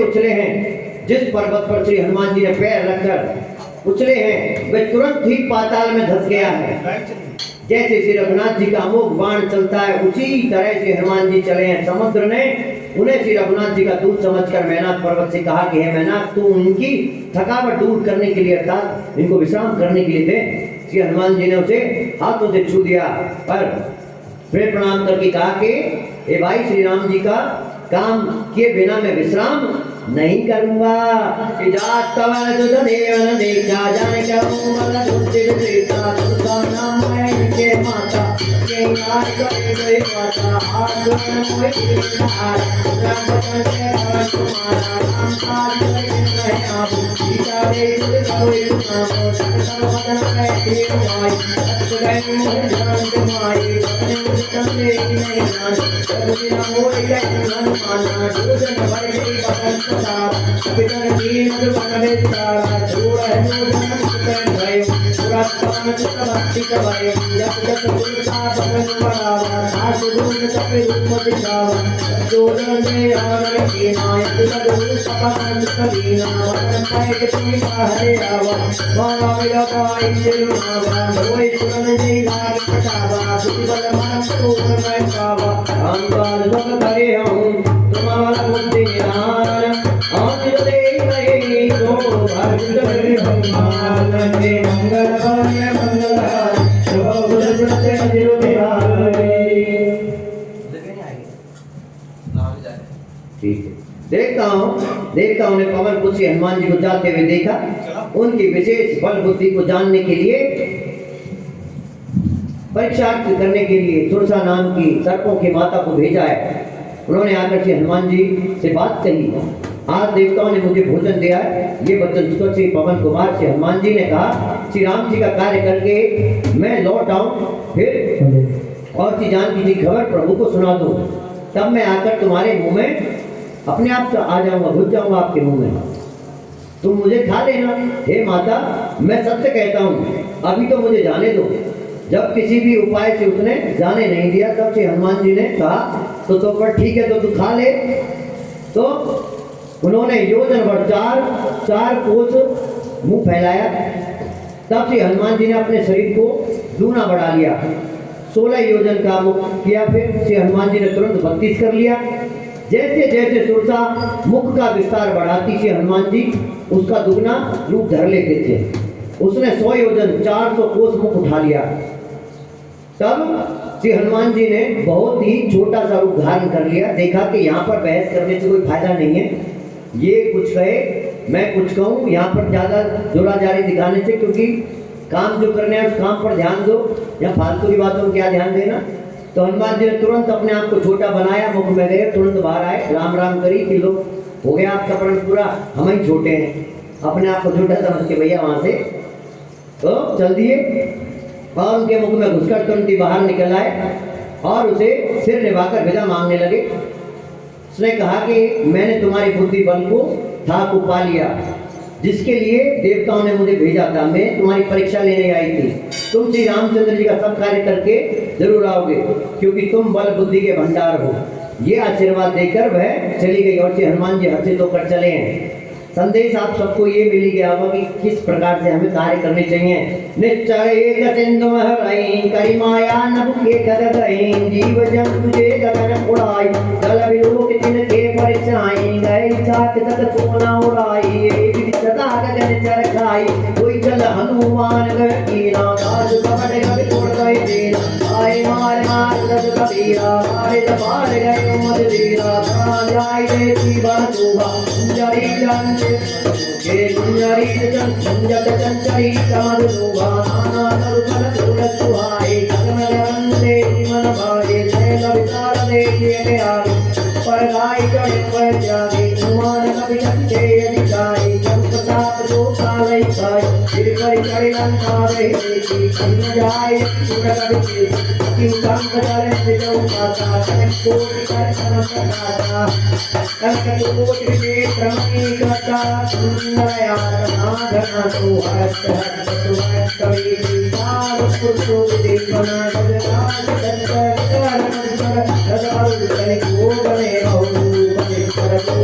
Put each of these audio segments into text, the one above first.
उछले हैं। जिस पर्वत पर श्री हनुमान जी ने पैर रखकर उछले हैं वे तुरंत ही पाताल में धंस गया है। जैसे श्री रघुनाथ जी का अमोघ बाण चलता है उसी तरह से हनुमान जी चले हैं। समुद्र ने उन्हें श्री रघुनाथ जी का दूत समझकर मैनाक पर्वत से कहा कि हे मैनाक, तू उनकी थकावट दूर करने के लिए अर्थात इनको विश्राम करने के लिए दे। श्री हनुमान जी ने उसे हाथों से छू दिया पर फिर प्रणाम करके कहा कि हे भाई, श्री राम जी का काम किए बिना मैं विश्राम नहीं करूंगा। जात तवन तुझ देवन देखा जाने क्या मन तुझसे विचेता तुझका नाम है के माता के याद करे गए माता हाथ मोए हार राम बचन से पवन तुम्हारा नाम काज करे नहीं आप सीता रे तुझ कोई नाम सकल बदन है के माई सत्य मोह जान के माई अपने उत्तम दे नहीं जान सब दिन मोर के मन माना दूजन भर गई बदन पितर की मधुबन बेचारा दूर है दूजन सुतन भय पूरा पान चित भक्ति कबाय जप जप गुरु बदन बढ़ावा सास दूर सपे रूप दिखावा दूजन में आवर की नायक गुरु सपन कबीना वरन पाए के तुम्हें हरे आवा मावा मेरा पाई सिरुनावा होए तुरन जी लाग पटावा सुबल मन को मैं पावा अंगार सब करे हूं तुम्हारा बुद्धि ज्ञान आदिर दे गए तो भक्त हनुमान के मंगल भाय मंगल शुभ बुध से दिल बिहारी। ठीक है, देखता हूँ ने पवन पुत्र श्री हनुमान जी को जाते हुए देखा। उनकी विशेष बल बुद्धि को जानने के लिए परीक्षा करने के लिए सुरसा नाम की सर्पों की माता को भेजा है। उन्होंने आकर श्री हनुमान जी से बात कही। आज देवताओं ने मुझे भोजन दिया है। ये वचन सुनकर श्री पवन कुमार श्री हनुमान जी ने कहा श्री राम जी का कार्य करके मैं लौट आऊं, फिर और श्री जानकी जी खबर प्रभु को सुना दूं, तब मैं आकर तुम्हारे मुंह में अपने आप आ जाऊंगा, घुस जाऊंगा आपके मुंह में, तुम मुझे खा लेना। हे माता, मैं सत्य कहता हूँ, अभी तो मुझे जाने दो। जब किसी भी उपाय से उसने जाने नहीं दिया तब से हनुमान जी ने कहा तो पर ठीक है, तो तू खा ले। तो उन्होंने योजन भर चार कोस मुंह फैलाया। तब से हनुमान जी ने अपने शरीर को दूना बढ़ा लिया, 16 योजन का मुख किया। फिर श्री हनुमान जी ने तुरंत 32 कर लिया। जैसे जैसे सुरसा मुख का विस्तार बढ़ाती श्री हनुमान जी उसका दुगना रूप धर लेते थे। उसने 100 योजन 400 कोस मुख उठा लिया। तब श्री हनुमान जी ने बहुत ही छोटा सा रूप धारण कर लिया। देखा कि यहाँ पर बहस करने से कोई फायदा नहीं है, ये कुछ कहे मैं कुछ कहूँ, यहाँ पर ज़्यादा जोराजारी दिखाने से, क्योंकि काम जो करने हैं उस काम पर ध्यान दो, या फालतू की बातों में क्या ध्यान देना। तो हनुमान जी ने तुरंत अपने आप को छोटा बनाया, मुख में गए, तुरंत बाहर आए, राम राम करी कि लोग हो गया आपका प्रण पूरा, हम ही छोटे हैं, अपने आप को छोटा समझ के भैया वहाँ से तो चल दिए। और उनके मुख में घुसकर तुरंत ही बाहर निकल आए और उसे सिर निभाकर विदा मांगने लगे। उसने कहा कि मैंने तुम्हारी बुद्धि बल को था को पा लिया, जिसके लिए देवताओं ने मुझे भेजा था। मैं तुम्हारी परीक्षा लेने आई थी। तुम श्री रामचंद्र जी का सब कार्य करके जरूर आओगे, क्योंकि तुम बल बुद्धि के भंडार हो। ये आशीर्वाद देकर वह चली गई और श्री हनुमान जी हर्षित होकर चले हैं। संदेश आप सबको ये मिल गया होगा कि किस प्रकार से हमें कार्य करने चाहिए। निश्चय एक सिंधु हरई करी माया नभ के कर गई, जीव जंतु जे गगन उड़ाई, जल विलोक तिनके परिचाई, गए चाक तक सोना उड़ाई, एक सदा गगन चर खाई, कोई जल हनुमान गए कीना, काज कपट कभी तोड़ गए देना, आए मार मार दस कबीरा, मारे दबार गए मद दीरा, प्राण जाय देती बंधुआ, जरी जंत के गुंजरी जंजट चंचरी कमल शोभा, नाना तरुफल फूल सुहाए, जगमगंदे मन भाए, जय लवितार देखिए आगे, पर गाय चढ़े पर जागे, हनुमान कवि जंते अधिकारी, जब प्रताप जो काले खाए, फिर पर चढ़े लंका रहे देखी, कहीं जाए सुर कवि के, कि उतम करे से जो पाता, कनक कोटि कर कनक गाता, कनक कोटि के क्रमी करता, सुंदरया नागना तो हस्त हस्त सुमत कवि दीपार पुरुषो देखना, जगराज दंतर कर कर रजाऊ जन को बने बहु बने पर को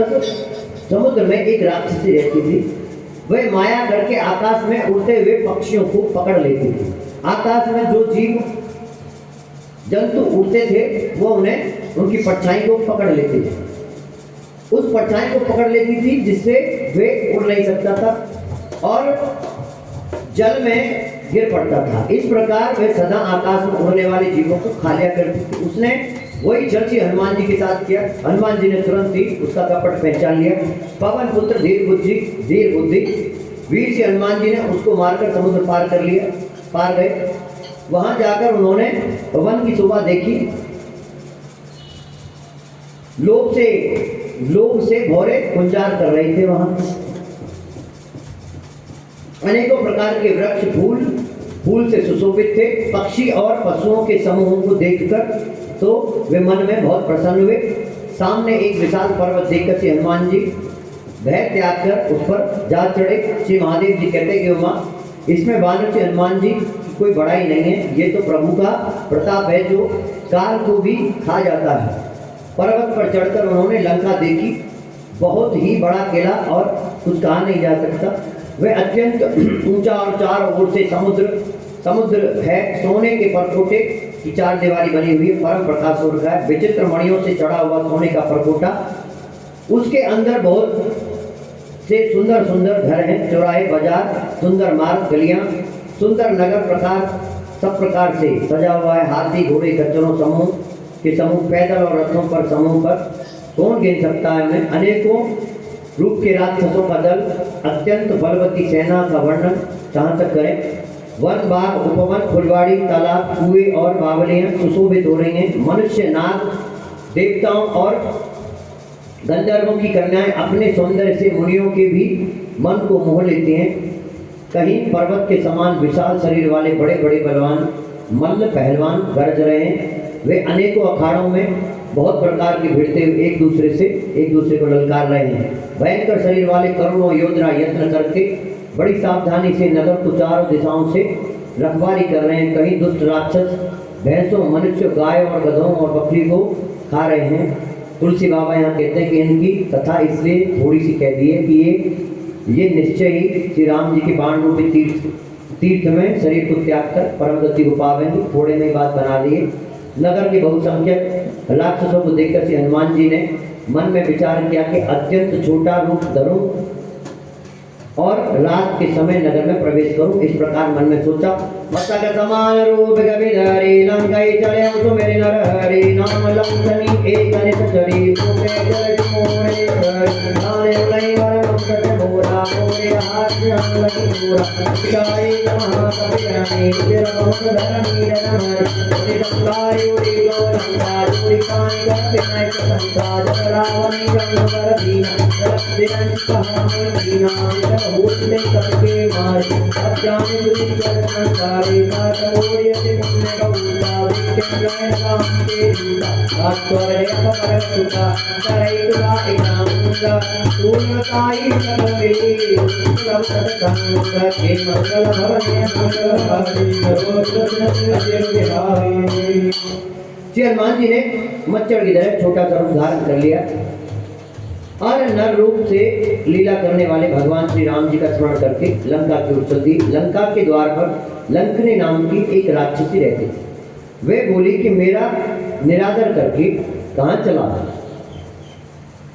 तो समुद्र में एक राक्षसी रहती थी। वह माया करके आकाश में उड़ते हुए पक्षियों को पकड़ लेती थी। आकाश में जो जीव जंतु उड़ते थे वो उन्हें उनकी परछाई को पकड़ लेते थे। उस परछाई को पकड़ लेती थी जिससे वे उड़ नहीं सकता था और जल में गिर पड़ता था। इस प्रकार वे सदा आकाश में उड़ने वाले जीवों को खा लिया करती थी। उसने वही चर्ची हनुमान जी के साथ किया। हनुमान जी ने तुरंत ही उसका कपट पहचान लिया। पवन पुत्र धीर बुद्धि वीर से हनुमान जी ने उसको मारकर समुद्र पार गए। वहां जाकर उन्होंने वन की शोभा देखी। लोभ से भौरे गुंजार कर रहे थे। वहां अनेकों प्रकार के वृक्ष फूल से सुशोभित थे। पक्षी और पशुओं के समूहों को देखकर तो वे मन में बहुत प्रसन्न हुए। सामने एक विशाल पर्वत देखकर श्री हनुमान जी भय त्याग कर उस पर जा चढ़े। श्री महादेव जी कहते कि उमा, इसमें वानर से हनुमान जी की कोई बड़ाई नहीं है। ये तो प्रभु का प्रताप है जो काल को भी खा जाता है। पर्वत पर चढ़कर उन्होंने लंका देखी। बहुत ही बड़ा किला और कुछ कहा नहीं जा सकता। वह अत्यंत ऊंचा और चारों ओर से समुद्र है। सोने के परकोटे की चार दीवारी बनी हुई है। परम प्रकाश हो रखा है। विचित्र मणियों से चढ़ा हुआ सोने का परकोटा। उसके अंदर बहुत से सुंदर घर हैं। चौराहे, बाजार, सुंदर मार्ग, गलियां, सुंदर नगर सब प्रकार से सजा हुआ है। हाथी, घोड़े, खच्चरों के समूह, पैदल और रथों पर समूह पर कौन गिन सकता है उन्हें। अनेकों रूप के राक्षसों का दल, अत्यंत बलवती सेना का वर्णन कहाँ तक करें। वन, बाग, उपवन, फुलवाड़ी, तालाब, कुएं और बावलियां सुशोभित हो रही हैं। मनुष्य, नाग, देवताओं और गंधर्वों की कन्याएं अपने सौंदर्य से मुनियों के भी मन को मोह लेती हैं। कहीं पर्वत के समान विशाल शरीर वाले बड़े बड़े बलवान मल्ल पहलवान गरज रहे हैं। वे अनेकों अखाड़ों में बहुत प्रकार की भिड़ते एक दूसरे को ललकार रहे हैं। भयंकर शरीर वाले करोड़ों योद्धा यत्न करके बड़ी सावधानी से नगर को चारों दिशाओं से रखवाली कर रहे हैं। कहीं दुष्ट राक्षस भैंसों, मनुष्य, गाय और गधों और बकरी को खा रहे हैं। तुलसी बाबा यहाँ कहते हैं कि इनकी कथा इसलिए थोड़ी सी कह दी है कि ये निश्चय ही श्री राम जी के बाण रूपी तीर्थ में शरीर को त्याग कर परम गति को पावेंगे। थोड़े में बात बना दी है। नगर के बहुसंख्यक राक्षसों को देखकर श्री हनुमान जी ने मन में विचार किया कि अत्यंत छोटा रूप धरूं और रात के समय नगर में प्रवेश करूं। इस प्रकार मन में सोचा। मस्तक समान रूप गविधरी लंकाई चले तो मेरे नरहरि नाम लंकनी एक अनित चरी सुखे जल मोरे नाने उलई वर मुक्त मोरा मोरे हाथ लगी मोरा शिकाई महाकवि रानी तेरा बहुत धरणी रनमर संगाई उड़ी लो लंका उड़ी कानी गपिनाई संगा जगरावनी जंगर दीना दिनन कहानी दीना भूतले करके मारे अब जाने दुरी चरण सारे काटोरिय से मुन्ने बहुता विकेंद्र नाम के दूता आश्चर्य अपपर सुता करैतुला इनामुंगा पूर्णताई सर्वे सब सत्संग के मंगल भवने मंगल भावी सर्वोत्तम बिहारी। श्री हनुमान जी ने मच्छर की तरह छोटा सा रूप धारण कर लिया और नर रूप से लीला करने वाले भगवान श्री राम जी का स्मरण करके लंका की ओर चल दी। लंका के द्वार पर लंकनी नाम की एक राक्षसी रहती थी। वे बोली कि मेरा निरादर करके कहाँ चला।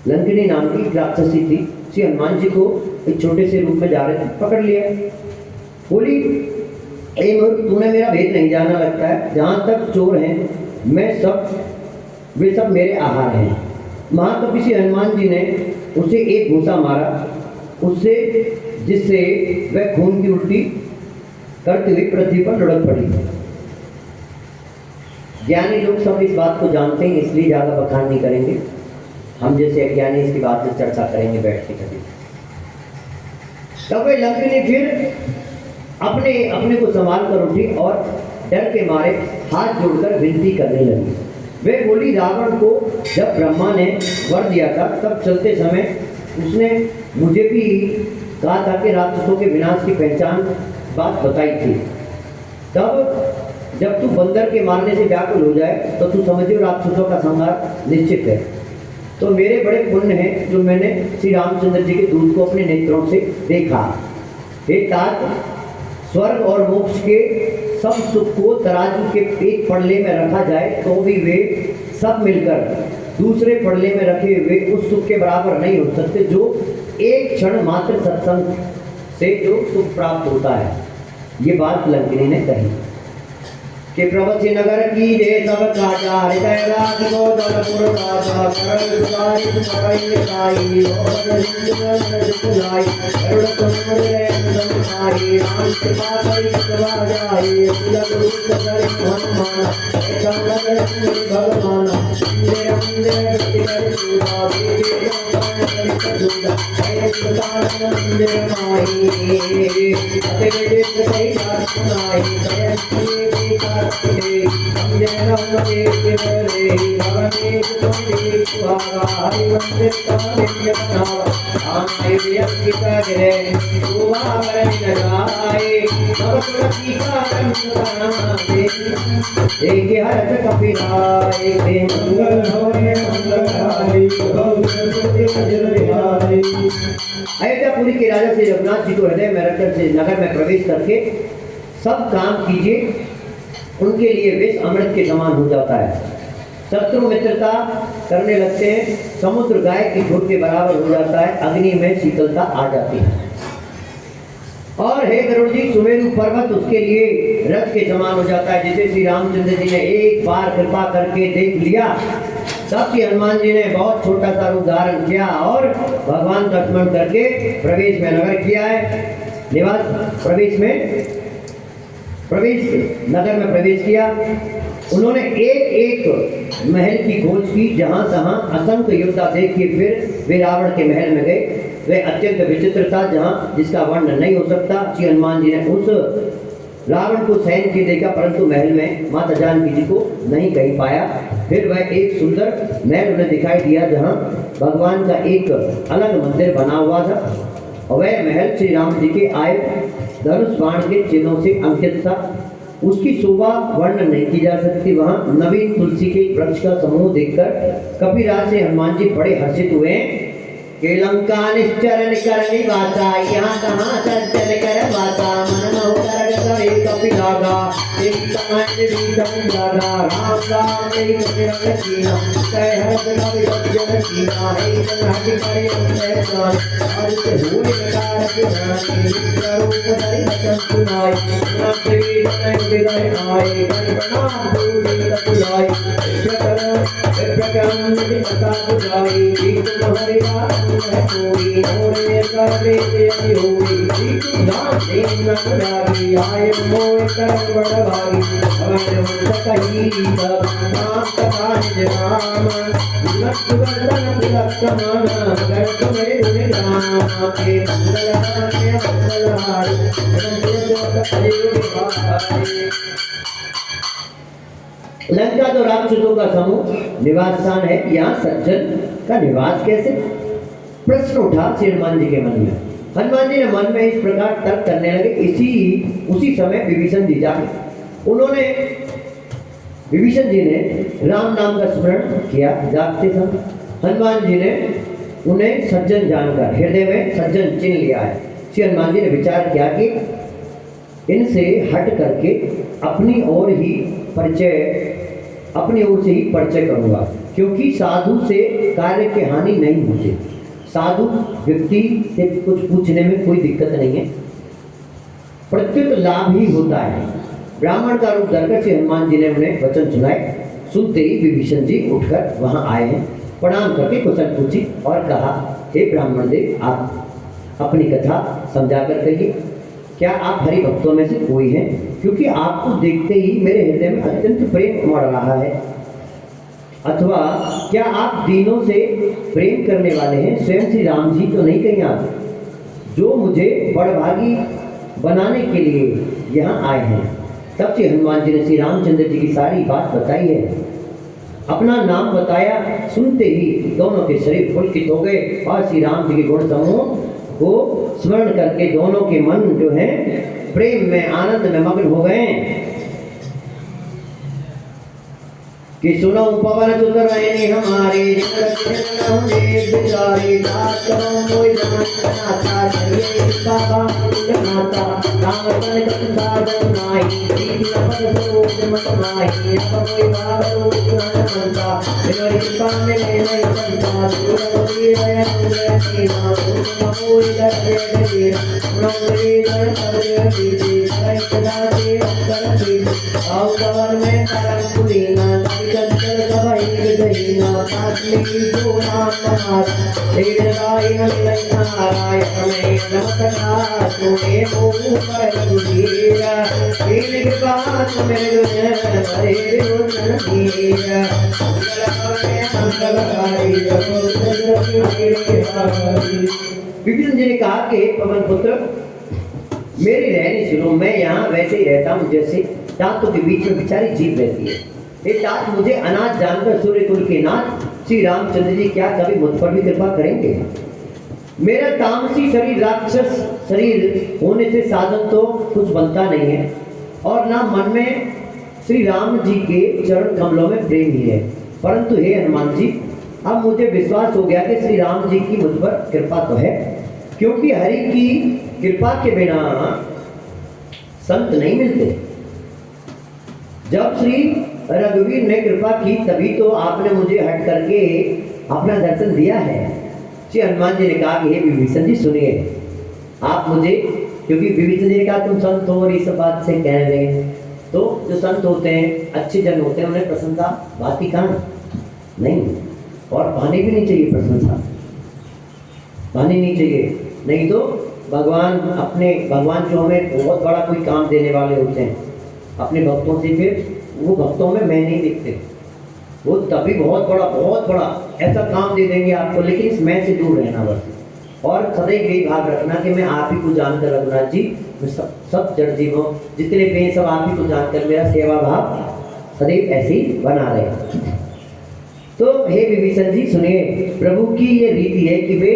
लंकनी नाम की एक राक्षसी थी। श्री हनुमान जी को एक छोटे से रूप में जा रहे थे, पकड़ लिया। बोली ए मूर्ख, तूने मेरा भेद नहीं जाना लगता है। जहाँ तक चोर हैं वे सब मेरे आहार हैं। महाकपि श्री हनुमान जी ने उसे एक घूंसा मारा, उससे जिससे वह खून की उल्टी करती हुई पृथ्वी पर लुढ़क पड़ी। ज्ञानी लोग सब इस बात को जानते हैं, इसलिए ज़्यादा बखान नहीं करेंगे। हम जैसे अज्ञानी इसकी बात पर चर्चा करेंगे बैठ के कभी। तब वे लंकिनी फिर अपने को संभाल कर उठी और डर के मारे हाथ जोड़कर विनती करने लगी। वे बोली, रावण को जब ब्रह्मा ने वर दिया था तब चलते समय उसने मुझे भी कहा था कि राक्षसों के विनाश की पहचान बात बताई थी। तब जब तू बंदर के मारने से व्याकुल हो जाए तो तू समझियो राक्षसों का संहार निश्चित है। तो मेरे बड़े पुण्य हैं जो मैंने श्री रामचंद्र जी के दूत को अपने नेत्रों से देखा। हे तात, स्वर्ग और मोक्ष के सब सुख को तराजू के एक पड़ले में रखा जाए तो भी वे सब मिलकर दूसरे पड़ले में रखे हुए उस सुख के बराबर नहीं हो सकते जो एक क्षण मात्र सत्संग से जो सुख प्राप्त होता है। ये बात लंकिनी ने कही कि प्रवचि नगर की जय सब काजा हृदय राज को दलपुर राजा करल सारी तुम्हारी साई और दुखलाई करुण तुम रे संसारी राम कृपा करी सदा जाई तिलक रूप धरि हनुमान ऐसा नगर भगवान मेरे मंदिर कर सुधा देवी भगवान कर सुधा ऐ सुधान मंदिर माई अते देश कई बात सुनाई दया अयोध्यापुरी के राजा श्री रघुनाथ जी को हृदय में रखकर से नगर में प्रवेश करके सब काम कीजिए, उनके लिए विष अमृत के समान हो जाता है। शत्रु मित्रता करने लगते हैं, समुद्र गाय के झुंड के बराबर हो जाता है, अग्नि में शीतलता आ जाती है। और हे गरुड़ जी, सुमेरु पर्वत उसके लिए रथ के समान हो जाता है। जिसे श्री रामचंद्र जी ने एक बार कृपा करके देख लिया, तब श्री हनुमान जी ने बहुत छोटा सा रूप धारण किया और भगवान का स्मरण करके प्रवेश में नगर किया है। निवास नगर में प्रवेश किया। उन्होंने एक एक महल की खोज की, जहां तहां असंख्य योद्धा देख के फिर वे रावण के महल में गए। वे अत्यंत विचित्र था, जहां जिसका वर्णन नहीं हो सकता। श्री हनुमान जी ने उस रावण को सहन की देखा, परंतु महल में माता जानकी जी को नहीं कहीं पाया। फिर वह एक सुंदर महल उन्हें दिखाई दिया, जहां भगवान का एक अलग मंदिर बना हुआ था और वह महल श्री राम जी के आए धनुष बाण के चिन्हों से अंकित था। उसकी शोभा वर्णन नहीं की जा सकती। वहां नवीन तुलसी के वृक्ष का समूह देखकर कपिराज से हनुमान जी बड़े हर्षित हुए कि लंका निश्चर निकर निवासा, यहाँ कहाँ चंचल कर वासा, मन मोह कर करे कपिलागा, एक समाज भी समझागा, राम राम तेरी रंग कीना, कह हर्ष कवि भजन कीना, एक संघाटी करे उन्नय प्राण, और इसे भूल प्रकार के जाने, रूप धरि वचन सुनाई, नाम देवी तनय विदय आए, प्रणाम दूरी कपिलाई, प्रकरण निधि पता बुझाई, एक तुम्हारी बात कोई मोरे करे देवी होई, दान देन नगरारी, आय मोय कर बड़ भारी, अमर कही सब नाम कथा निज नाम, लक्ष्य वर्धन तिलक समान, कर तुम्हें गुणगान, के मंगल कामय मंगलहार, लंका तो राक्षसों का समूह निवास स्थान है, यहाँ सज्जन का निवास कैसे? प्रश्न उठा श्री हनुमान जी के मन में। हनुमान जी ने मन में इस प्रकार तर्क करने लगे। उसी समय विभीषण जी जागे। उन्होंने विभीषण जी ने राम नाम का स्मरण किया। जागते समय हनुमान जी ने उन्हें सज्जन जानकर हृदय में सज्जन चिन्ह लिया है। श्री हनुमान जी ने विचार किया कि इनसे हट करके अपनी ओर से ही परिचय करूंगा, क्योंकि साधु से कार्य की हानि नहीं होती। साधु व्यक्ति से कुछ पूछने में कोई दिक्कत नहीं है। प्रत्युत लाभ ही होता है। ब्राह्मण का रूप धरकर श्री हनुमान जी ने उन्हें वचन सुनाए। सुनते ही विभीषण जी उठकर वहां आए हैं, प्रणाम करके कुशल पूछी और कहा, हे ब्राह्मण देव, आप अपनी कथा समझा कर कहिए। क्या आप हरि भक्तों में से कोई हैं? क्योंकि आपको देखते ही मेरे हृदय में अत्यंत प्रेम उमड़ रहा है। अथवा क्या आप दीनों से प्रेम करने वाले हैं? स्वयं श्री राम जी तो नहीं कहीं आप, जो मुझे बड़भागी बनाने के लिए यहाँ आए हैं। तब श्री हनुमान जी ने श्री रामचंद्र जी की सारी बात बताई है, अपना नाम बताया। सुनते ही दोनों के शरीर पुलकित हो गए और श्री राम जी के गुण समूह को स्मरण करके दोनों के मन जो है प्रेम में, आनंद में मग्न हो गए कि सुनो पवन सुत रहने हमारे, बिचारे दास करो कोई नाता, बाबा नाता राम तन कंदार नाई, दीन पद सोच मत माही, अब कोई बाबू मनता, बिनोई पाने में नहीं बनता, सूरज है अंग्रेजी ना, कोई डरे डरे, नौकरी कर कर दीजिए, सदा से कर दीजिए, आओ कवर में करम पुरीना, चंचल कवई गदहीना, काटली जो नाम हमारा, तेरे राय नंदन नाराय, हमें नमस्कार सुने मुँह पर सुधीरा, तेरे कृपा मेरे दुनिया हरे रोशन हीरा, विभीषण जी ने कहा कि पवन पुत्र, मेरी रहनी सुनो। मैं यहाँ वैसे ही रहता हूँ जैसे दांतों के बीच में बेचारी जीव रहती है। ये दांत मुझे अनाथ जानकर सूर्य कुल के नाथ श्री रामचंद्र जी क्या कभी मुझ पर भी कृपा करेंगे? मेरा तामसी शरीर राक्षस शरीर होने से साधन तो कुछ बनता नहीं है, और ना मन में श्री राम जी के चरण कमलों में प्रेम ही है। परंतु हे हनुमान जी, अब मुझे विश्वास हो गया कि श्री राम जी की मुझ पर कृपा तो है, क्योंकि हरि की कृपा के बिना संत नहीं मिलते। जब श्री रघुवीर ने कृपा की तभी तो आपने मुझे हट करके अपना दर्शन दिया है। श्री हनुमान जी ने कहा कि हे विभीषण जी सुनिए, आप मुझे, क्योंकि विभीषण जी ने कहा तुम संत हो और इस बात से कह रहे हैं, तो जो संत होते हैं, अच्छे जन होते हैं, उन्हें प्रशंसा भाती कहाँ नहीं, और पानी भी नहीं चाहिए, प्रशंसा पानी नहीं चाहिए। नहीं तो भगवान जो हमें बहुत बड़ा कोई काम देने वाले होते हैं अपने भक्तों से, फिर वो भक्तों में मैं नहीं दिखते, वो तभी बहुत बड़ा ऐसा काम दे देंगे आपको, लेकिन इस मैं से दूर रहना बस। और सदैव यही भाव रखना कि मैं आप ही को जानकर, रघुनाथ जी, मैं सब जड़ जीवों जितने पे सब आप ही को जानकर मेरा सेवा भाव सदैव ऐसे ही बना रहे। तो हे विभीषण जी सुनिए, प्रभु की ये रीति है कि वे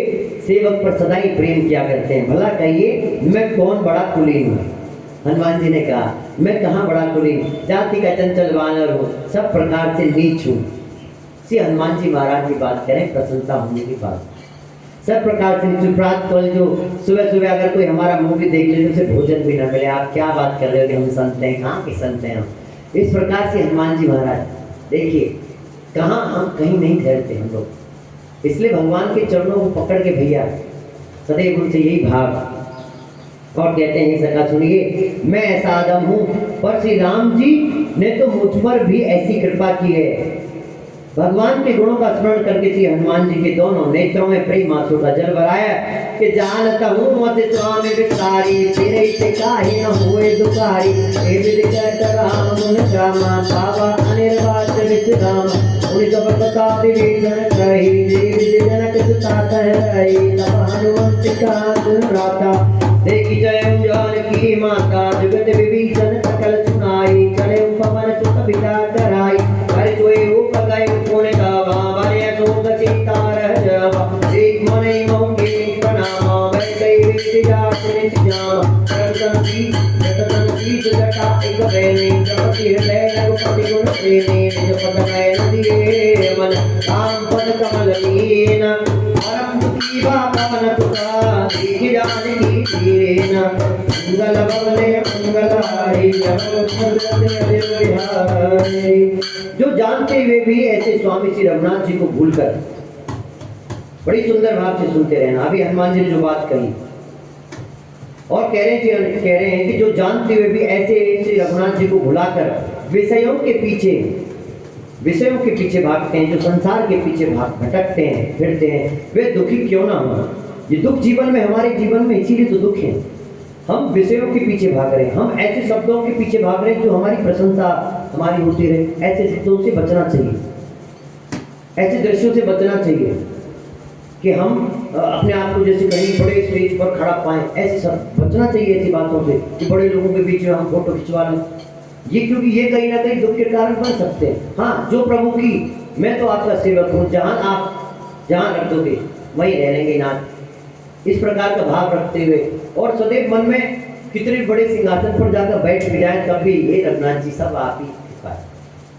सेवक पर सदा ही प्रेम किया करते हैं। भला कहिए मैं कौन बड़ा कुलीन हूँ? हनुमान जी ने कहा, मैं कहाँ बड़ा कुलीन, जाति का चंचल वानर हूँ, सब प्रकार से नीच हूँ। श्री हनुमान जी महाराज की बात करें, प्रशंसा होने की बात, सब प्रकार से नीच। प्रातः काल जो सुबह अगर कोई हमारा मुंह भी देख ले तो उसे भोजन भी ना मिले, आप क्या बात कर रहे हो कि हम संत हैं? कहाँ के संत हैं हम? इस प्रकार से हनुमान जी महाराज देखिए, कहाँ हम कहीं नहीं ठहरते हम लोग, इसलिए भगवान के चरणों को पकड़ के भैया सदैव उनसे यही भाव। और कहते हैं सका सुनिए, मैं ऐसा आदम हूँ, पर श्री राम जी ने तो मुझ पर भी ऐसी कृपा की है। भगवान के गुणों का स्मरण करके श्री हनुमान जी के दोनों नेत्रों में प्रेम आंसू का जल भराया कि जानता हूँ मत स्वामी विस्तारी, तेरे से काहे न हुए दुखारी, हे विधि कहत राम गुण श्यामा, बाबा अनिर्वाच विश्राम, उन सब कथा विभीषण कही, देवी जनक सुता कह रही, तब हनुमंत का गुण गाता, देखी जय जानकी माता, जगत विभीषण सकल सुनाई, चले पवन सुत पिता कराई, हरि सोए रूप गए पुण्य गावा, बने शोक सीता रह जावा, एक मने मोंगे प्रणामा, मैं कई विधि जात नित जावा, रतन की जटा एक बेनी, जपति हृदय रघुपति गुण प्रेमी, निज पद नयन दिए मन, राम पद कमल लीन, परम दुखी पवन सुता, देखी जानकी दीन, मंगल भवने मंगलहारी, जो जानते हुए भी ऐसे स्वामी श्री रघुनाथ जी को भूलकर बड़ी सुंदर भाव से सुनते रहना। अभी हनुमान जी ने जो बात कही और कह रहे हैं कि जो जानते हुए भी ऐसे श्री रघुनाथ जी को भुलाकर विषयों के पीछे भागते हैं, जो संसार के पीछे भटकते हैं फिरते हैं, वे दुखी क्यों ना हो। ये दुख जीवन में, हमारे जीवन में इसीलिए तो दुख है। हम विषयों के पीछे भाग रहे हैं, हम ऐसे शब्दों के पीछे भाग रहे हैं जो हमारी प्रशंसा हमारी होती रहे। ऐसे शब्दों से बचना चाहिए, ऐसे दृश्यों से बचना चाहिए कि हम अपने आप को जैसे कहीं बड़े स्टेज पर खड़ा पाएं, ऐसे सब बचना चाहिए ऐसी बातों से कि बड़े लोगों के बीच में हम फोटो खिंचवा लें। ये क्योंकि ये कहीं ना कहीं दुख के कारण बन सकते हैं। हाँ, जो प्रभु की, मैं तो आपका सेवक हूँ, जहाँ रख दोगे वहीं रह लेंगे नाथ, इस प्रकार का भाव रखते हुए और सदैव मन में कितने बड़े सिंहासन पर जाकर बैठ भी जाए तब भी ये रघुनाथ जी सब आप ही कृपा है,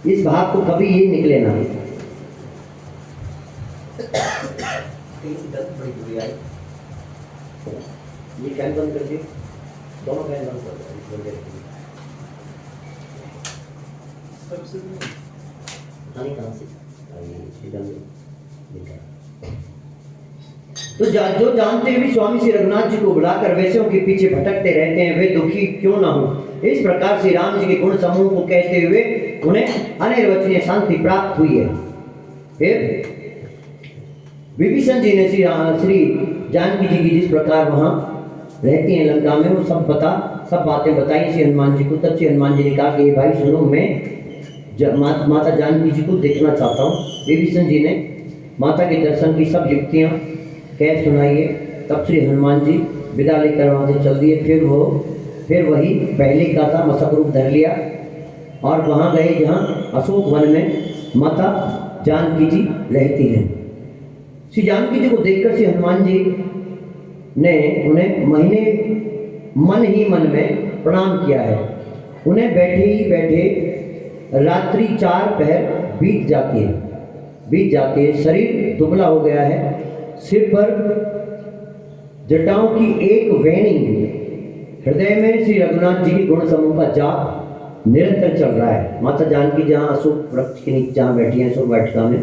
इस भाव को कभी ये निकले ना। ये फैन बंद कर दिए, दोनों फैन बंद कर दो। तो जो जानते हुए भी स्वामी श्री रघुनाथ जी को बुलाकर वैश्यों के पीछे भटकते रहते हैं, वे दुखी क्यों ना हो। इस प्रकार से राम जी के गुण समूह को कहते हुए उन्हें अनिर्वचनीय शांति प्राप्त हुई है। फिर विभीषण जी ने श्री जानकी जी की जिस प्रकार वहां रहती हैं लंका में, वो सब बातें बताई श्री हनुमान जी को। तब श्री हनुमान जी ने कहा कि भाई सुनो, मैं माता जानकी जी को देखना चाहता हूँ। विभीषण जी ने माता के दर्शन की सब युक्तियाँ कह सुनाइए। तब श्री हनुमान जी विदा लेकर वहाँ से चल दिए। फिर वही पहले का सा मशक रूप धर लिया और वहाँ गए जहाँ अशोक वन में माता जानकी जी रहती हैं। श्री जानकी जी को देखकर श्री हनुमान जी ने उन्हें मन ही मन में प्रणाम किया है। उन्हें बैठे ही बैठे रात्रि 4 पहर बीत जाती है। शरीर दुबला हो गया है। सिर पर जटाओं की एक वेणी, हृदय में श्री रघुनाथ जी के गुण समूह का जाप निरंतर चल रहा है। माता जानकी जहाँ अशोक वृक्ष के नीचे जहाँ बैठी है, अशोक वाटिका में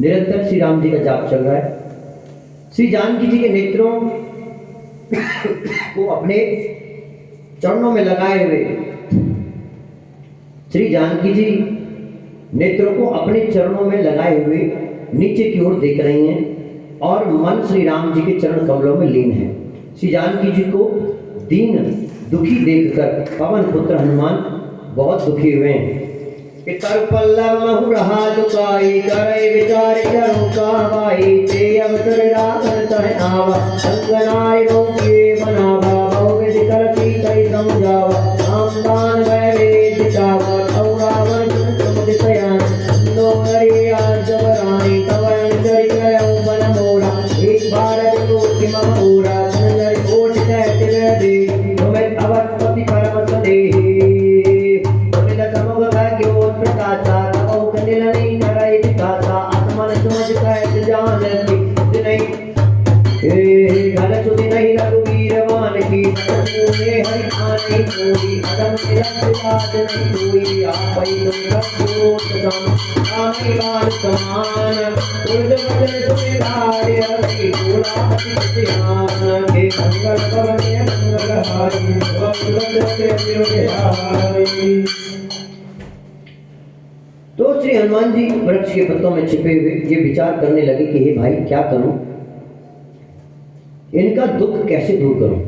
निरंतर श्री राम जी का जाप चल रहा है। श्री जानकी जी के नेत्रों को अपने चरणों में लगाए हुए श्री जानकी जी नेत्रों को अपने चरणों में लगाए हुए नीचे की ओर देख रही हैं और मन श्री राम जी के चरण कमलों में लीन है। श्री जानकी जी को दीन दुखी देखकर पवन पुत्र हनुमान बहुत दुखी हुए हैं। पितर पल्लव महु रहा दुखाई, करे विचार करो कहवाई, ते अवसर रावण तह आवा, अंगनाय रोके बनावा, बहुविध करती कई समझावा, आमदान वैवेद चावा, रावण समुद सयान, लो करे आज जबरानी, तव अंजरि करऊं बन मोरा, एक भारत को किम मोरा, अंजरि कोट कहते दे, तुम्हें अवधपति परम सदेहि, तो श्री हनुमान जी वृक्ष के पत्तों में छिपे हुए ये विचार करने लगे कि हे भाई क्या करूं, इनका दुख कैसे दूर करूं।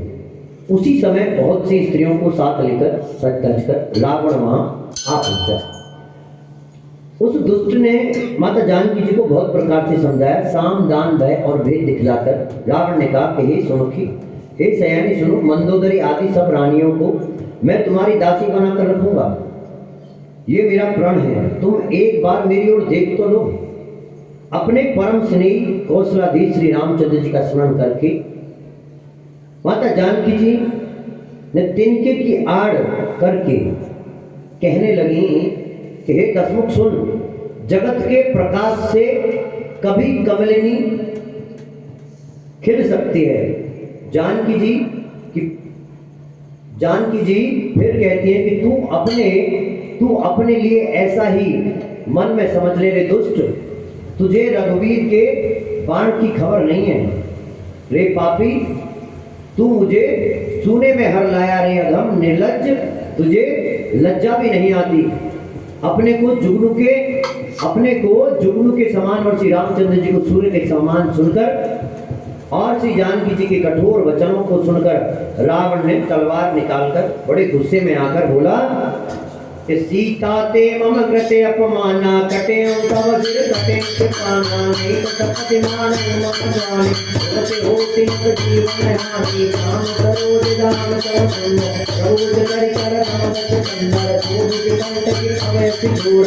उसी समय बहुत सी स्त्रियों को साथ लेकर सज धज कर रावण वहां आ पहुंचा। उस दुष्ट ने माता जानकी जी को बहुत प्रकार से समझाया। साम दान भय और भेद दिखलाकर रावण ने कहा कि हे सुमुखी, हे सयानी सुनो, मंदोदरी आदि सब रानियों को मैं तुम्हारी दासी बनाकर रखूंगा, ये मेरा प्रण है। तुम एक बार मेरी ओर देख तो लो। अपने परम स्नेही कौशलाधीश श्री रामचंद्र जी का स्मरण करके माता जानकी जी ने तिनके की आड़ करके कहने लगी कि हे दशमुख सुन, जगत के प्रकाश से कभी कमलिनी खिल सकती है। जानकी जी फिर कहती है कि तू अपने लिए ऐसा ही मन में समझ ले रे दुष्ट, तुझे रघुवीर के बाण की खबर नहीं है। रे पापी, तू मुझे तूने में हर लाया रे अधम निर्लज्ज, तुझे लज्जा भी नहीं आती। अपने को जुगनू के समान और श्री रामचंद्र जी को सूर्य के समान सुनकर और श्री जानकी जी के कठोर वचनों को सुनकर रावण ने तलवार निकालकर बड़े गुस्से में आकर बोला कि सीता ते मम कृते अपमाना कटे तव सिर कटे कृपाना नहीं तो सपति मान मम जाने होते होते जीवन हानि काम करो दान करो रोज करि कर नाम चंदर खूब कंठ के अवय सिंदूर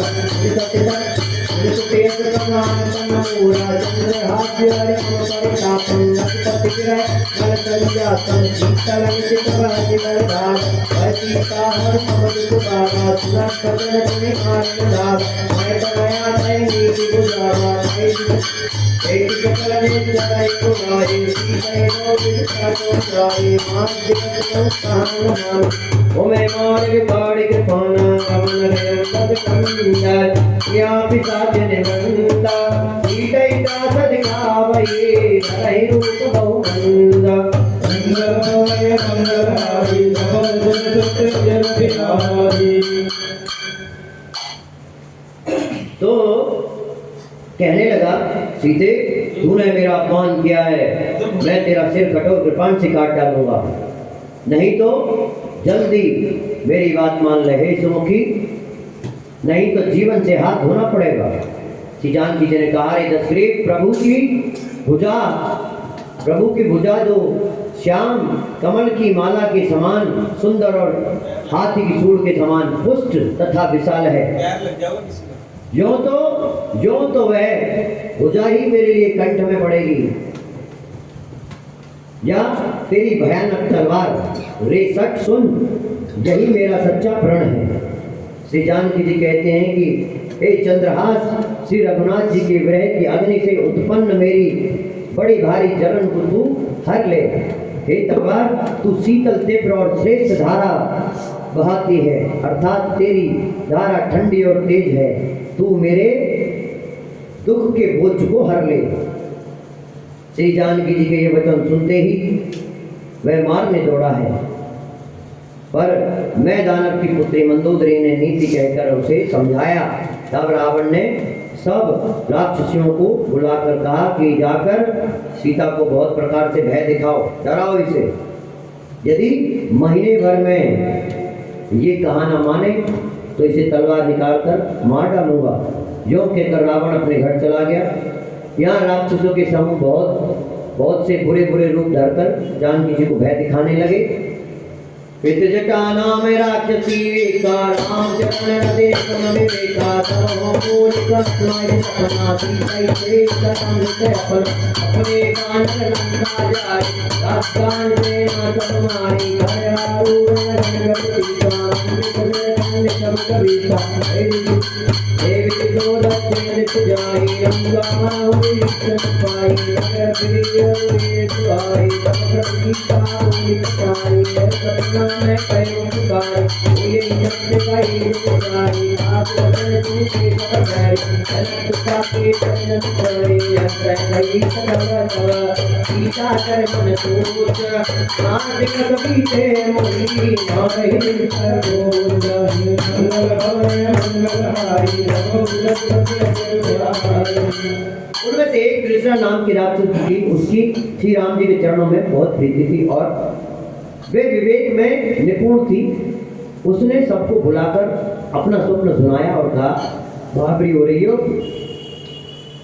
तेज प्रमाण तनूरा चंद्र हास्य हरि पर तापन पति गिरय मल संजा सन शीतल चित भाति बरदार सीता हर समझ बाबा सुना सदन तुम्हें कारण दार मैं बनाया मैं नीति गुजारा एक सकल ने जय को गाए सीता नो विचार को गाए मान दिवस को स्थान मान ओ मैं मार विकाड़ के पाना अमन रे पद कंदर या पिता जन बंदा सीता सदकावये हरि रूप बहुमंदा मंगलमय मंगलहारी भवन जन जन बिहारी। तो कहने लगा सीते तूने मेरा अपमान किया है, मैं तेरा सिर कठोर कृपाण से काट डालूंगा, नहीं तो जल्दी मेरी बात मान ले हे सुमुखी, नहीं तो जीवन से हाथ धोना पड़ेगा। श्री जानकी जी ने कहा रे दशरथ प्रभु की भुजा जो श्याम कमल की माला के समान सुंदर और हाथी की सूंड के समान पुष्ट तथा विशाल है, यों तो वह भुजा ही मेरे लिए कंठ में पड़ेगी या तेरी भयानक तलवार रे सट सुन, यही मेरा सच्चा प्रण है। श्री जानकी जी कहते हैं कि हे चंद्रहास श्री रघुनाथ जी के विरह की अग्नि से उत्पन्न मेरी बड़ी भारी जलन को तू हर ले। हे तलवार तू शीतल तीव्र और श्रेष्ठ धारा बहाती है, अर्थात तेरी धारा ठंडी और तेज है, तू मेरे दुख के बोझ को हर ले। श्री जानकी जी के ये वचन सुनते ही वह मारने दौड़ा है, पर मैं दानव की पुत्री मंदोदरी ने नीति कहकर उसे समझाया। तब रावण ने सब राक्षसियों को बुलाकर कहा कि जाकर सीता को बहुत प्रकार से भय दिखाओ, डराओ इसे, यदि महीने भर में ये कहा न माने तो इसे तलवार निकालकर मार डालूंगा। यों कहकर रावण अपने घर चला गया। यहाँ राक्षसों के समूह बहुत से बुरे बुरे रूप धरकर जानकी जी को भय दिखाने लगे। जटा नाम राक्षसी का राम चरण देश विवेका अपने कान लंका जाए राजस्थान में ना तुम्हारी उनमें से एक कृष्णा नाम की राक्षस थी, उसकी श्री राम जी के चरणों में बहुत प्रीति थी और वे विवेक में निपुण थी। उसने सबको बुलाकर अपना स्वप्न सुनाया और कहा भाभरी हो रही हो,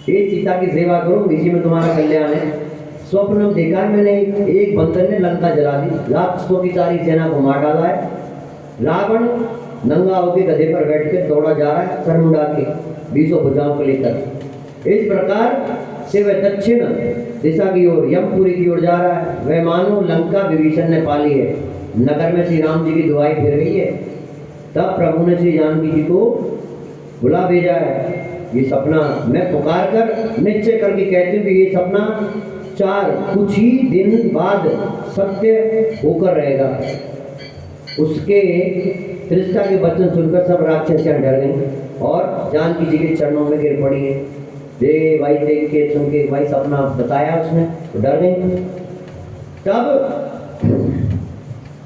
ये सीता की सेवा करो, इसी में तुम्हारा कल्याण है। स्वप्न में देखा है मैंने, एक बंदर ने लंका जला दी, राक्षसों की सारी सेना को मार डाला है। रावण नंगा होकर गधे पर बैठकर दौड़ा जा रहा है, सर मुंडा के 20 भुजाओं को लेकर। इस प्रकार से वह दक्षिण दिशा की ओर यमपुरी की ओर जा रहा है। वह मानो लंका विभीषण ने पाली है। नगर में श्री राम जी की दुआई फिर गई है। तब प्रभु ने श्री जानकी जी को बुला भेजा है। ये सपना मैं पुकार कर निश्चय करके कहती हूँ कि ये सपना कुछ ही दिन बाद सत्य होकर रहेगा। उसके त्रिष्ठा के वचन सुनकर सब राक्षसियां डर गईं और जानकी जी के चरणों में गिर पड़ी है। दे भाई देख के सुन के भाई सपना बताया उसने तो डर गई। तब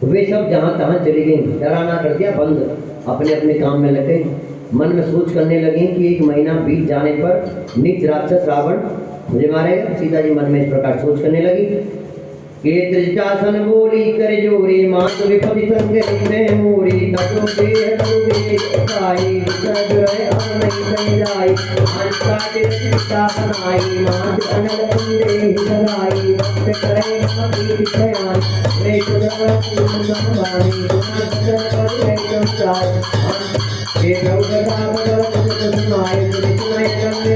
वे सब जहाँ तहाँ चली गई, डराना कर दिया बंद, अपने अपने काम में लग गई। मन में सोच करने लगी कि 1 महीना बीत जाने पर नीच राक्षस रावण मुझे मारेगा। सीता जी मन में इस प्रकार सोच करने लगी कि त्रिजटासन बोली कर जोरी मात विपति संग में मोरी ततो देह तोगे सताई सजय नहीं सजाई अंता चिता बनाई मात अनल कुंडे सगाई भक्त करे मति छयान रे सुदर सुंदरवाणी सुना करे संसार ये प्रभुता बदल सुनाए सुनाए करने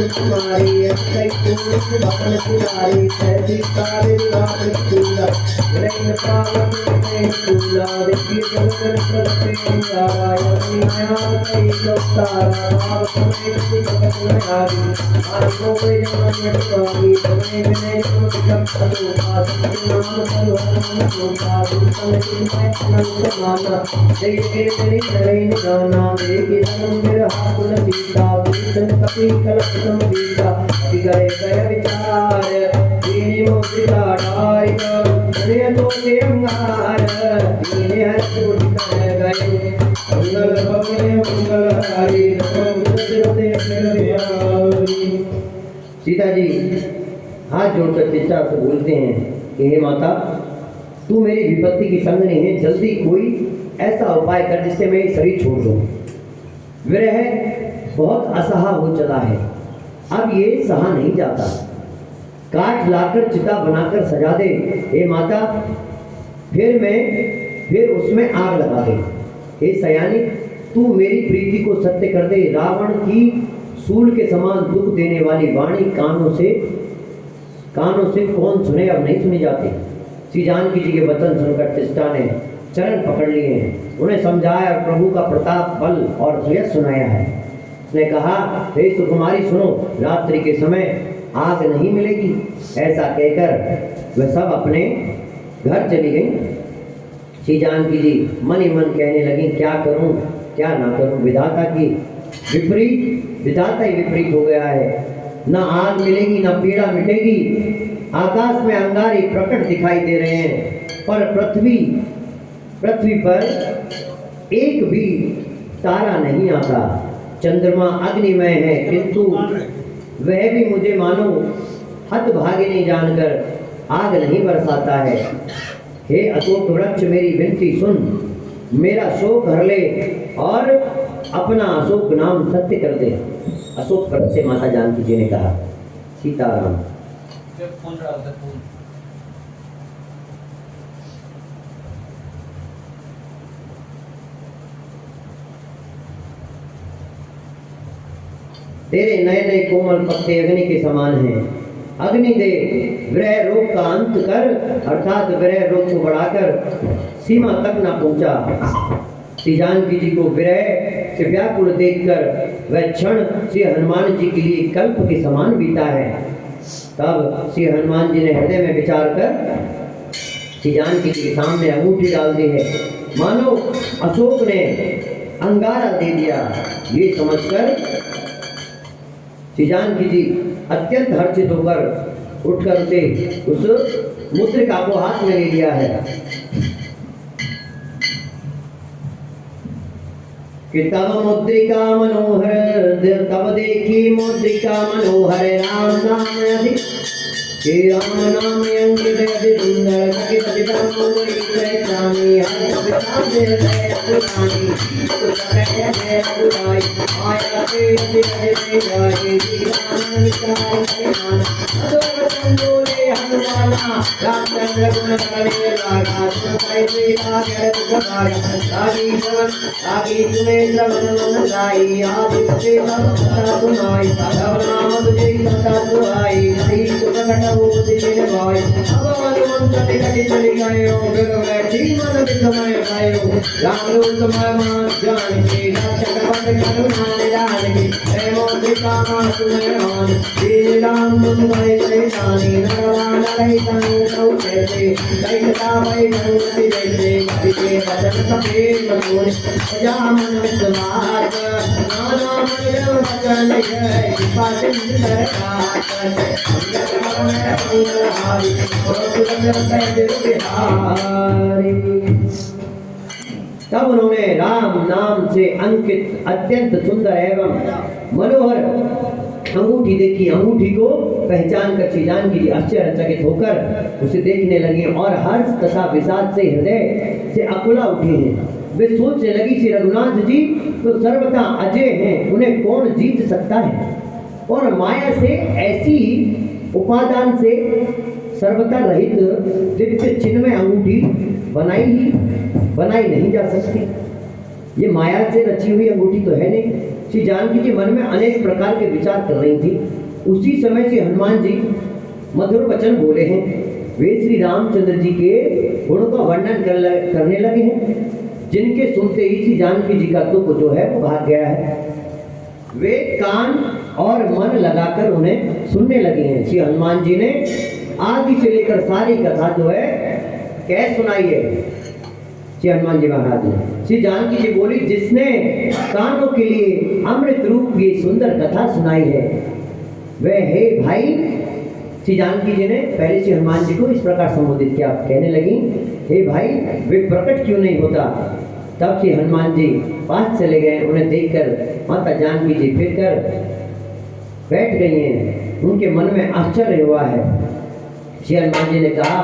तुम्हारी ऐसे तुम भवन सुधारी ऐसी काले रात सुला रैन पावन में सुला देखिए जगन प्रति आया नया कई लोकतारा भाव समय की भगत नारी आत्मो में जमाने स्वामी तुम्हें विनय तुम करो पास नाम करो नाम का दुर्गम चिन्मय अनंत माना देखिए तेरी नरेन गाना देखिए संग हाथ सीता विष्णु कपि कलपतम सीता गए गए विचार दीनी मुद्रिका डारिक हृदय तो अंगार दीने हर्ष उठकर गए मंगल भवने मंगल हारी सीता जी हाथ जोड़कर चित्ता से बोलते हैं कि हे माता, तू मेरी विपत्ति की संग नहीं है, जल्दी कोई ऐसा उपाय कर जिससे मैं ये शरीर छोड़ दूं। विरह बहुत असहा हो चला है, अब ये सहा नहीं जाता। काठ लाकर चिता बनाकर सजा दे हे माता, फिर उसमें आग लगा दे। हे सयानी, तू मेरी प्रीति को सत्य कर दे। रावण की सूल के समान दुख देने वाली वाणी कानों से कौन सुने, अब नहीं सुनी जाती। श्री जानकी जी के वचन सुनकर त्रिष्टा ने चरण पकड़ लिए हैं, उन्हें समझाया और प्रभु का प्रताप बल और यश सुनाया है। उसने कहा, हे सुकुमारी सुनो, रात्रि के समय आग नहीं मिलेगी। ऐसा कहकर वह सब अपने घर चली गई। श्री जानकी जी मन ही मन कहने लगी, क्या करूं क्या ना करूं, विधाता ही विपरीत हो गया है। ना आग मिलेगी ना पीड़ा मिटेगी। आकाश में अंगारे प्रकट दिखाई दे रहे हैं, पर पृथ्वी पर एक भी तारा नहीं आता। चंद्रमा अग्निमय है, किंतु वह भी मुझे मानो हतभागिनी जानकर आग नहीं बरसाता है। हे अशोक वृक्ष, मेरी विनती सुन, मेरा शोक हर ले और अपना अशोक नाम सत्य कर दे। अशोक वृक्ष से माता जानकी जी ने कहा। सीताराम। तेरे नए नए कोमल पत्ते अग्नि के समान हैं। अग्नि दे, विरह रोग का अंत कर, अर्थात विरह रोग को बढ़ाकर सीमा तक न पहुंचा। श्री जानकी जी को विरह से व्याकुल देखकर वह क्षण श्री हनुमान जी के लिए कल्प के समान बीता है। तब श्री हनुमान जी ने हृदय में विचार कर श्री जानकी जी के सामने अंगूठी डाल दी है, मानो अशोक ने अंगारा दे दिया। ये समझकर श्री जानकी जी अत्यंत हर्षित होकर उठकर उस मुद्रिका को हाथ में ले लिया है कि तब मुद्रिका मनोहर, तब देखी मुद्रिका मनोहर, राम नाम अधिक श्री राम नाम अंकित अति सुंदर, सकित पितामोरी स्वामी हर पिता से पुरानी आया के अति जाए श्री राम विचार मान बोले हनुमाना रामचंद्र गुण करे लागा सुनाई सीता के दुख भागा सारी जवन सारी तुम्हें श्रवण मन लाई आदि से भक्ता सुनाई तब नाम तुझे सदा सुहाई नहीं सुख दिन भाई अब हनुमंत कटी चली गयो जीवन विषमय भयो राम समय मान जान के रक्षक बंद करुणा निदान के हे मोद्रिका मान तुम्हें मान श्री राम तुम भय से जानी नर ज्ञान रहितं तौ कैसे कैकता वैभव जैसे कपिके वचन सपे मनोन प्रजा मन विश्वास नाना मन वचन है कृपा सिंधु सरकार अमृत मन पंगहारी और सुरत पैदल बिहारी। तब उन्होंने राम नाम से अंकित अत्यंत सुंदर एवं मनोहर अंगूठी देखी। अंगूठी को पहचान कर श्री जानकी जी आश्चर्यचकित होकर उसे देखने लगी और हर्ष तथा विषाद से हृदय से अकुला उठे हैं। वे सोचने लगी श्री रघुनाथ जी तो सर्वथा अजय हैं, उन्हें कौन जीत सकता है और माया से ऐसी उपादान से सर्वथा रहित दिव्य चिन्मय अंगूठी बनाई नहीं जा सकती। ये माया से रची हुई अंगूठी तो है नहीं। श्री जानकी जी मन में अनेक प्रकार के विचार कर रही थी। उसी समय से हनुमान जी मधुर वचन बोले हैं। वे श्री रामचंद्र जी के गुणों का वर्णन करने लगे हैं, जिनके सुनते ही श्री जानकी जी का दुख जो है वो भाग गया है। वे कान और मन लगाकर उन्हें सुनने लगे हैं। श्री हनुमान जी ने आदि से लेकर सारी कथा जो है कह सुनाई है। श्री हनुमान जी महाराज ने श्री जानकी जी बोली, जिसने कानों के लिए अमृत रूप ये सुंदर कथा सुनाई है वह है भाई। श्री जानकी जी ने पहले श्री हनुमान जी को इस प्रकार संबोधित किया, कहने लगी हे भाई वे प्रकट क्यों नहीं होता। तब श्री हनुमान जी पास चले गए। उन्हें देखकर माता जानकी जी फिर कर बैठ गई हैं। उनके मन में आश्चर्य हुआ है। श्री हनुमान जी ने कहा